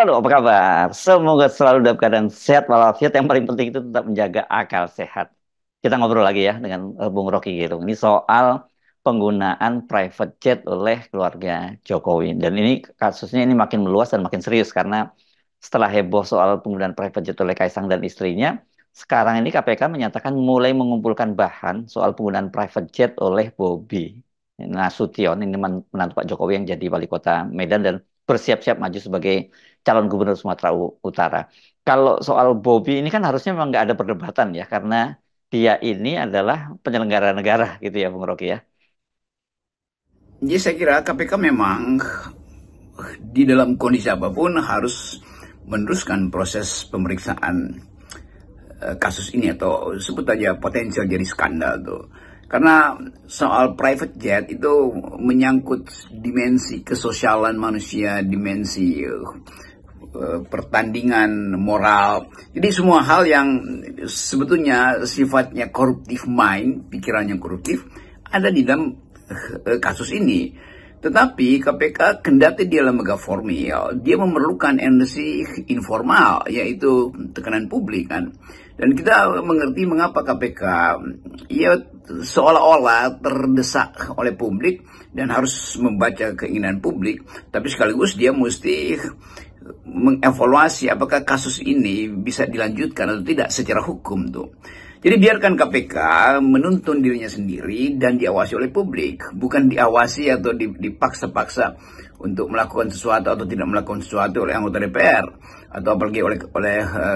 Halo, apa kabar? Semoga selalu dalam keadaan sehat walafiat. Yang paling penting itu tetap menjaga akal sehat. Kita ngobrol lagi ya dengan Bung Rocky gitu. Ini soal penggunaan private jet oleh keluarga Jokowi. Dan ini kasusnya ini makin meluas dan makin serius karena setelah heboh soal penggunaan private jet oleh Kaisang dan istrinya, sekarang ini KPK menyatakan mulai mengumpulkan bahan soal penggunaan private jet oleh Bobi Nasution, ini menantu Pak Jokowi yang jadi wali kota Medan dan bersiap-siap maju sebagai calon gubernur Sumatera Utara. Kalau soal Bobi ini kan harusnya memang nggak ada perdebatan ya, karena dia ini adalah penyelenggara negara gitu ya, Bung Rocky ya. Jadi saya kira KPK memang di dalam kondisi apapun harus meneruskan proses pemeriksaan kasus ini atau sebut aja potensial jadi skandal tuh. Karena soal private jet itu menyangkut dimensi kesosialan manusia, dimensi pertandingan moral. Jadi semua hal yang sebetulnya sifatnya koruptif mind, pikiran yang koruptif ada di dalam kasus ini. Tetapi KPK kendati dia lembaga formal, dia memerlukan energi informal, yaitu tekanan publik kan. Dan kita mengerti mengapa KPK ya seolah-olah terdesak oleh publik dan harus membaca keinginan publik, tapi sekaligus dia mesti mengevaluasi apakah kasus ini bisa dilanjutkan atau tidak secara hukum tuh. Jadi biarkan KPK menuntun dirinya sendiri dan diawasi oleh publik, bukan diawasi atau dipaksa-paksa untuk melakukan sesuatu atau tidak melakukan sesuatu oleh anggota DPR atau apalagi oleh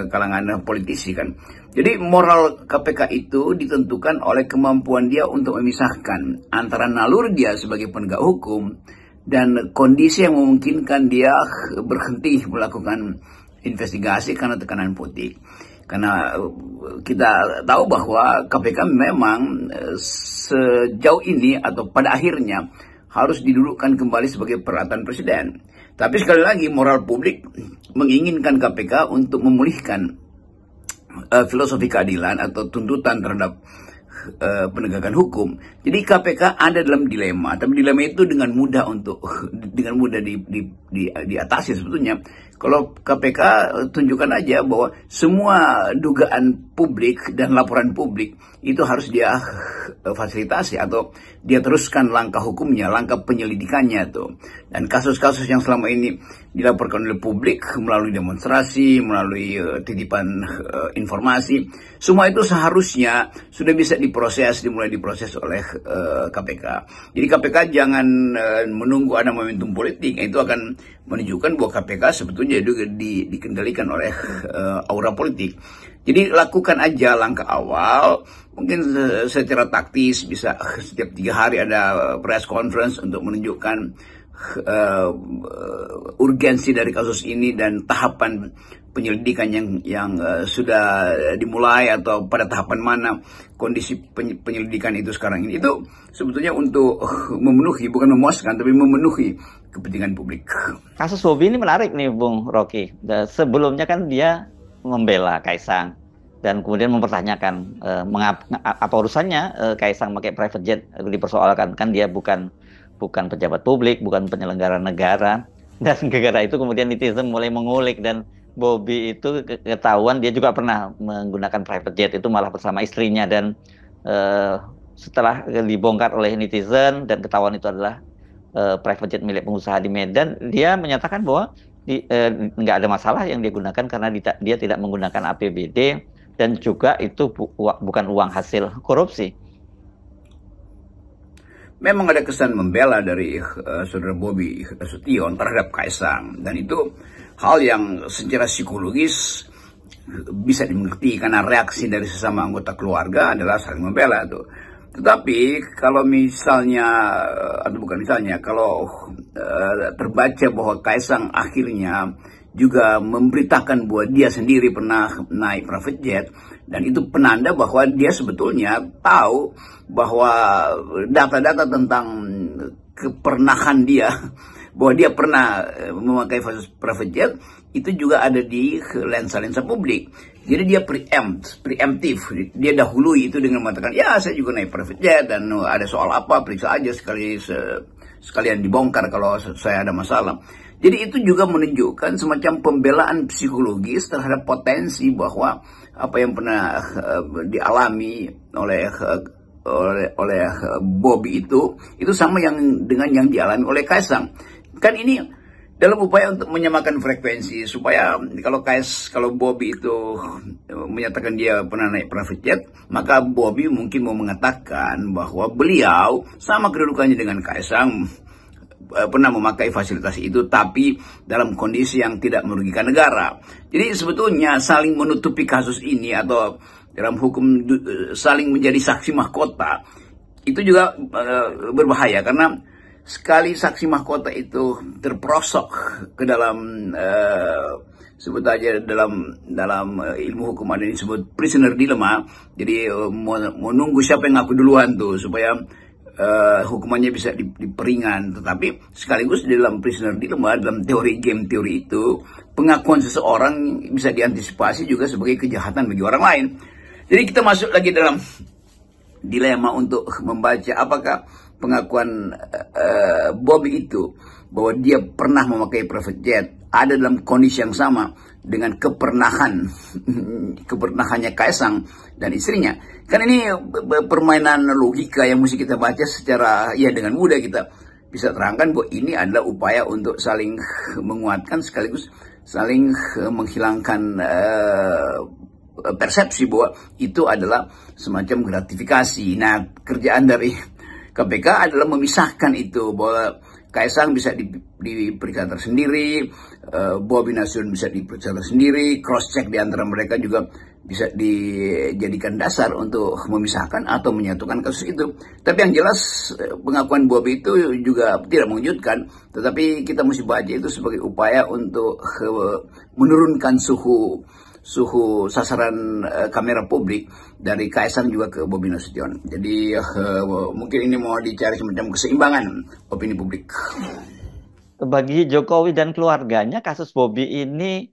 kalangan politisi kan. Jadi moral KPK itu ditentukan oleh kemampuan dia untuk memisahkan antara naluri dia sebagai penegak hukum dan kondisi yang memungkinkan dia berhenti melakukan investigasi karena tekanan politik. Karena kita tahu bahwa KPK memang sejauh ini atau pada akhirnya harus didudukkan kembali sebagai peralatan presiden. Tapi sekali lagi moral publik menginginkan KPK untuk memulihkan filosofi keadilan atau tuntutan terhadap penegakan hukum. Jadi KPK ada dalam dilema, tapi dilema itu dengan mudah diatasi sebetulnya. Kalau KPK tunjukkan aja bahwa semua dugaan publik dan laporan publik itu harus dia fasilitasi atau dia teruskan langkah hukumnya, langkah penyelidikannya tuh. Dan kasus-kasus yang selama ini dilaporkan oleh publik melalui demonstrasi, melalui titipan informasi, semua itu seharusnya sudah bisa dimulai diproses oleh KPK. Jadi KPK jangan menunggu ada momentum politik, itu akan menunjukkan bahwa KPK sebetulnya juga dikendalikan oleh aura politik. Jadi lakukan aja langkah awal, mungkin secara taktis bisa setiap 3 hari ada press conference untuk menunjukkan urgensi dari kasus ini dan tahapan penyelidikan yang sudah dimulai atau pada tahapan mana kondisi penyelidikan itu sekarang ini. Itu sebetulnya untuk memenuhi, bukan memuaskan, tapi memenuhi kepentingan publik. Kasus Bobi ini menarik nih, Bung Rocky. Sebelumnya kan dia membela Kaisang dan kemudian mempertanyakan apa urusannya Kaisang pakai private jet, dipersoalkan kan dia bukan pejabat publik, bukan penyelenggara negara. Dan gara-gara itu kemudian netizen mulai mengulik dan Bobi itu ketahuan dia juga pernah menggunakan private jet itu malah bersama istrinya dan setelah dibongkar oleh netizen dan ketahuan itu adalah private jet milik pengusaha di Medan, dia menyatakan bahwa nggak ada masalah yang dia gunakan karena dia tidak menggunakan APBD dan juga itu bukan uang hasil korupsi. Memang ada kesan membela dari saudara Bobi Nasution terhadap Kaisang, dan itu hal yang secara psikologis bisa dimengerti karena reaksi dari sesama anggota keluarga adalah saling membela tuh. Tetapi kalau misalnya atau bukan misalnya, kalau terbaca bahwa Kaisang akhirnya juga memberitakan bahwa dia sendiri pernah naik private jet, dan itu penanda bahwa dia sebetulnya tahu bahwa data-data tentang kepernahan dia, bahwa dia pernah memakai private jet, itu juga ada di lensa-lensa publik. Jadi dia preemptif, dia dahului itu dengan mengatakan, ya saya juga naik private jet dan ada soal apa periksa aja sekalian dibongkar kalau saya ada masalah. Jadi itu juga menunjukkan semacam pembelaan psikologis terhadap potensi bahwa apa yang pernah dialami oleh Bobby itu sama yang dengan yang dialami oleh Kaisang. Kan ini dalam upaya untuk menyamakan frekuensi supaya kalau Bobby itu menyatakan dia pernah naik private jet, maka Bobby mungkin mau mengatakan bahwa beliau sama kedudukannya dengan Kaisang, pernah memakai fasilitas itu, tapi dalam kondisi yang tidak merugikan negara. Jadi sebetulnya saling menutupi kasus ini atau dalam hukum saling menjadi saksi mahkota itu juga berbahaya, karena sekali saksi mahkota itu terperosok ke dalam sebut aja dalam ilmu hukum ada disebut prisoner dilemma. Jadi mau nunggu siapa yang ngaku duluan tuh supaya hukumannya bisa diperingan. Tetapi sekaligus di dalam prisoner dilemma, dalam game teori itu, pengakuan seseorang bisa diantisipasi juga sebagai kejahatan bagi orang lain. Jadi kita masuk lagi dalam dilema untuk membaca apakah pengakuan Bobby itu bahwa dia pernah memakai private jet ada dalam kondisi yang sama dengan kepernahannya Kaisang dan istrinya. Kan ini permainan logika yang mesti kita baca secara dengan mudah. Kita bisa terangkan bahwa ini adalah upaya untuk saling menguatkan sekaligus saling menghilangkan persepsi bahwa itu adalah semacam gratifikasi. Nah, kerjaan dari KPK adalah memisahkan itu, bahwa Kaisang bisa diperiksa tersendiri, Bobby Nasution bisa diperiksa tersendiri, cross check di antara mereka juga bisa dijadikan dasar untuk memisahkan atau menyatukan kasus itu. Tapi yang jelas pengakuan Bobby itu juga tidak mengejutkan, tetapi kita mesti baca itu sebagai upaya untuk menurunkan suhu sasaran kamera publik dari Kaisang juga ke Bobby Nasution. Jadi mungkin ini mau dicari semacam keseimbangan opini publik. Bagi Jokowi dan keluarganya, kasus Bobby ini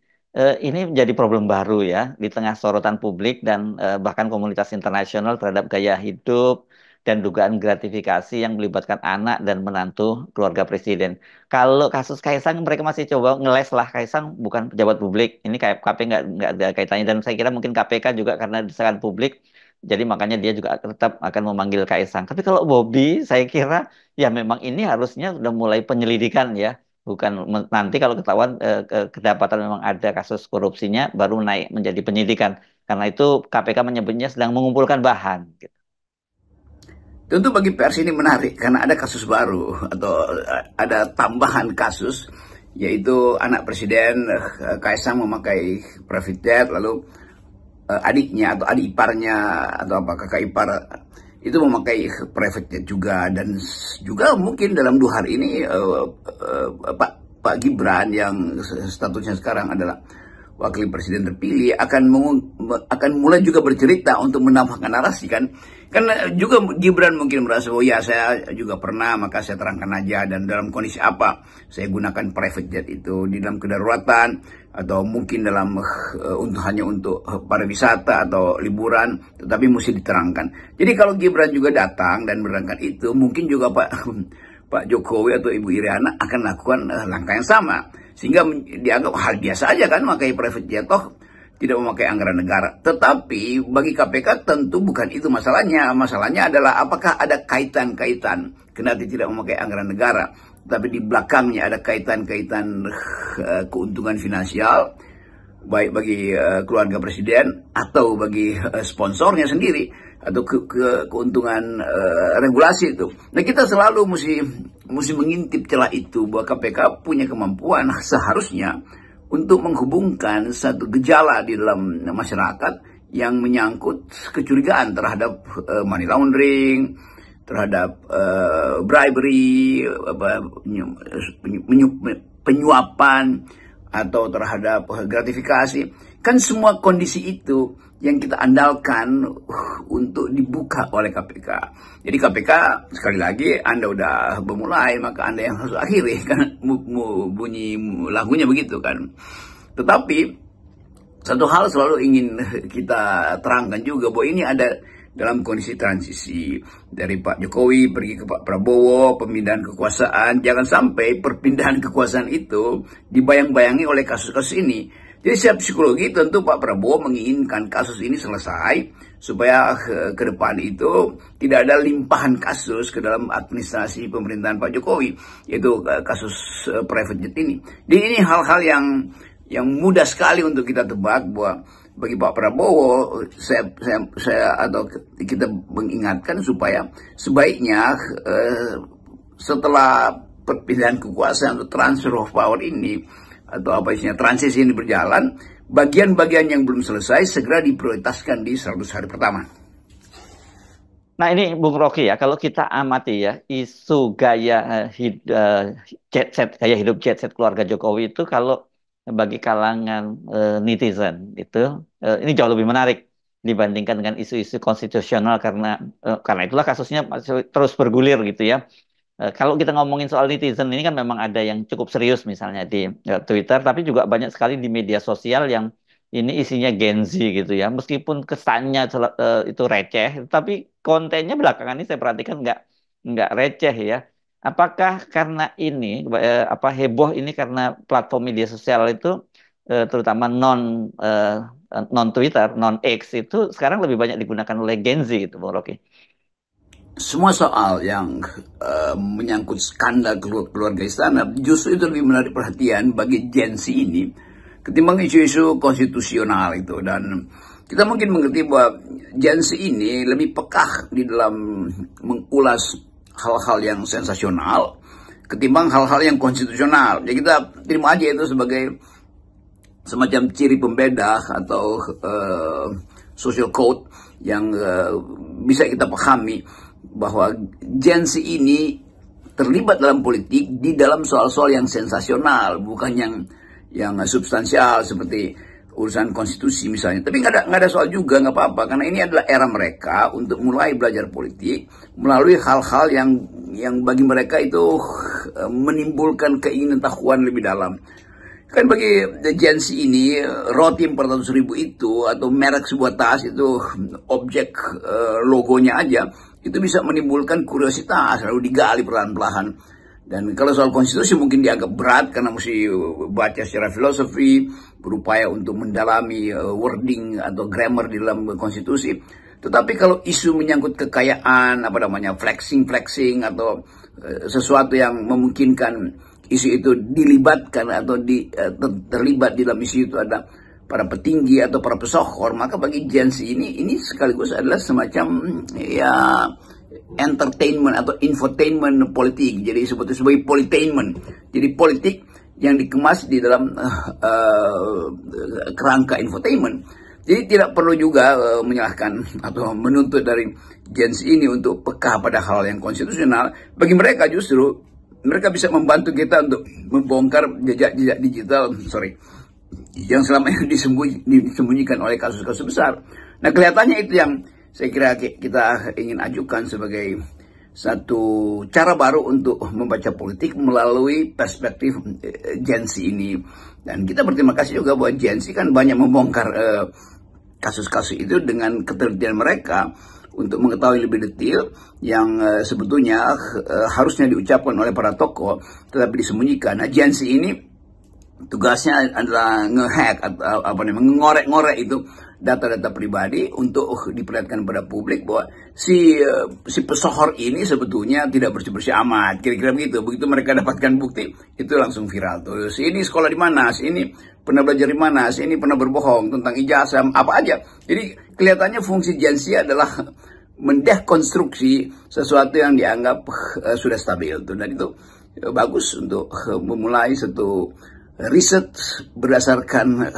menjadi problem baru ya di tengah sorotan publik dan bahkan komunitas internasional terhadap gaya hidup dan dugaan gratifikasi yang melibatkan anak dan menantu keluarga presiden. Kalau kasus Kaisang, mereka masih coba ngeles lah, Kaisang bukan pejabat publik. Ini kayak KPK nggak ada kaitannya, dan saya kira mungkin KPK juga karena desakan publik, jadi makanya dia juga tetap akan memanggil Kaisang. Tapi kalau Bobby, saya kira ya memang ini harusnya sudah mulai penyelidikan ya. Bukan nanti kalau ketahuan kedapatan memang ada kasus korupsinya, baru naik menjadi penyidikan. Karena itu KPK menyebutnya sedang mengumpulkan bahan. Gitu. Tentu bagi pers ini menarik karena ada kasus baru atau ada tambahan kasus, yaitu anak presiden Kaisang memakai private jet, lalu adiknya atau adik iparnya atau kakak ipar itu memakai private jet juga. Dan juga mungkin dalam 2 hari ini Pak Gibran yang statusnya sekarang adalah wakil presiden terpilih akan mulai juga bercerita untuk menambahkan narasi kan juga Gibran mungkin merasa oh ya saya juga pernah, maka saya terangkan aja, dan dalam kondisi apa saya gunakan private jet itu, di dalam kedaruratan atau mungkin dalam hanya untuk pariwisata atau liburan, tetapi mesti diterangkan. Jadi kalau Gibran juga datang dan menerangkan itu, mungkin juga Pak Jokowi atau Ibu Iriana akan lakukan langkah yang sama, sehingga dianggap hal biasa aja kan memakai private jet, toh tidak memakai anggaran negara. Tetapi bagi KPK tentu bukan itu masalahnya. Masalahnya adalah apakah ada kaitan-kaitan kendati tidak memakai anggaran negara, tapi di belakangnya ada kaitan-kaitan keuntungan finansial baik bagi keluarga presiden atau bagi sponsornya sendiri, atau keuntungan regulasi itu. Nah, kita selalu mesti mengintip celah itu, bahwa KPK punya kemampuan seharusnya untuk menghubungkan satu gejala di dalam masyarakat yang menyangkut kecurigaan terhadap money laundering, terhadap bribery, penyuapan, atau terhadap gratifikasi. Kan semua kondisi itu yang kita andalkan untuk dibuka oleh KPK. Jadi KPK, sekali lagi, Anda udah memulai, maka Anda yang harus akhiri, kan bunyi lagunya begitu kan. Tetapi satu hal selalu ingin kita terangkan juga, bahwa ini ada dalam kondisi transisi dari Pak Jokowi pergi ke Pak Prabowo, pemindahan kekuasaan. Jangan sampai perpindahan kekuasaan itu dibayang-bayangi oleh kasus-kasus ini. Jadi secara psikologi tentu Pak Prabowo menginginkan kasus ini selesai supaya ke depan itu tidak ada limpahan kasus ke dalam administrasi pemerintahan Pak Jokowi, yaitu kasus private jet ini. Jadi ini hal-hal yang mudah sekali untuk kita tebak bahwa bagi Pak Prabowo, saya atau kita mengingatkan supaya sebaiknya setelah perpindahan kekuasaan atau transfer of power ini atau apa isinya transisi ini berjalan, bagian-bagian yang belum selesai segera diprioritaskan di 100 hari pertama. Nah ini Bung Rocky ya, kalau kita amati ya isu gaya hidup jet set keluarga Jokowi itu kalau bagi kalangan netizen itu ini jauh lebih menarik dibandingkan dengan isu-isu konstitusional karena itulah kasusnya masih terus bergulir gitu ya. Kalau kita ngomongin soal netizen ini kan memang ada yang cukup serius misalnya di Twitter, tapi juga banyak sekali di media sosial yang ini isinya Gen Z gitu ya. Meskipun kesannya itu receh, tapi kontennya belakangan ini saya perhatikan nggak receh ya. Apakah karena ini heboh ini karena platform media sosial itu terutama non Twitter, non X itu sekarang lebih banyak digunakan oleh Gen Z gitu, Bung Rocky? Semua soal yang menyangkut skandal keluarga istana justru itu lebih menarik perhatian bagi Gen Z ini ketimbang isu-isu konstitusional itu. Dan kita mungkin mengerti bahwa Gen Z ini lebih pekah di dalam mengulas hal-hal yang sensasional ketimbang hal-hal yang konstitusional. Jadi kita terima aja itu sebagai semacam ciri pembeda atau social code yang bisa kita pahami bahwa Gen Z ini terlibat dalam politik di dalam soal-soal yang sensasional, bukan yang substansial seperti urusan konstitusi misalnya. Tapi nggak ada soal juga, nggak apa-apa, karena ini adalah era mereka untuk mulai belajar politik melalui hal-hal yang bagi mereka itu menimbulkan keinginan tahuan lebih dalam. Kan bagi Gen Z ini roti 400.000 itu atau merek sebuah tas itu objek logonya aja itu bisa menimbulkan kuriositas lalu digali perlahan-lahan. Dan kalau soal konstitusi mungkin dianggap berat karena mesti baca secara filosofi, berupaya untuk mendalami wording atau grammar di dalam konstitusi. Tetapi kalau isu menyangkut kekayaan, flexing atau sesuatu yang memungkinkan isu itu dilibatkan atau terlibat di dalam isu itu ada para petinggi atau para pesohor, maka bagi Gen Z ini sekaligus adalah semacam ya entertainment atau infotainment politik. Jadi sebetulnya sebagai politainment. Jadi politik yang dikemas di dalam kerangka infotainment. Jadi tidak perlu juga menyalahkan atau menuntut dari Gen Z ini untuk peka pada hal yang konstitusional. Bagi mereka justru mereka bisa membantu kita untuk membongkar jejak-jejak digital, yang selama ini disembunyikan oleh kasus-kasus besar. Nah, kelihatannya itu yang saya kira kita ingin ajukan sebagai satu cara baru untuk membaca politik melalui perspektif Gen Z ini. Dan kita berterima kasih juga bahwa Gen Z kan banyak membongkar kasus-kasus itu dengan ketelitian mereka untuk mengetahui lebih detail yang sebetulnya harusnya diucapkan oleh para tokoh tetapi disembunyikan. Nah, Gen Z ini tugasnya adalah ngehack atau ngorek-ngorek itu data-data pribadi untuk diperlihatkan pada publik bahwa si pesohor ini sebetulnya tidak bersih-bersih amat, kira-kira begitu. Begitu mereka dapatkan bukti itu langsung viral. Terus ini sekolah di mana, ini pernah belajar di mana, ini pernah berbohong tentang ijazah apa aja. Jadi kelihatannya fungsi Gen Z adalah mendekonstruksi sesuatu yang dianggap sudah stabil. Dan itu bagus untuk memulai satu riset berdasarkan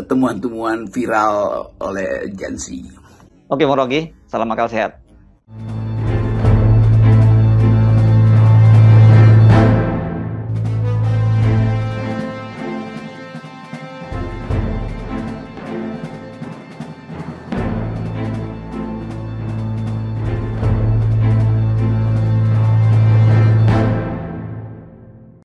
temuan-temuan viral oleh Gen Z. Oke, Bung Rocky, salam akal sehat.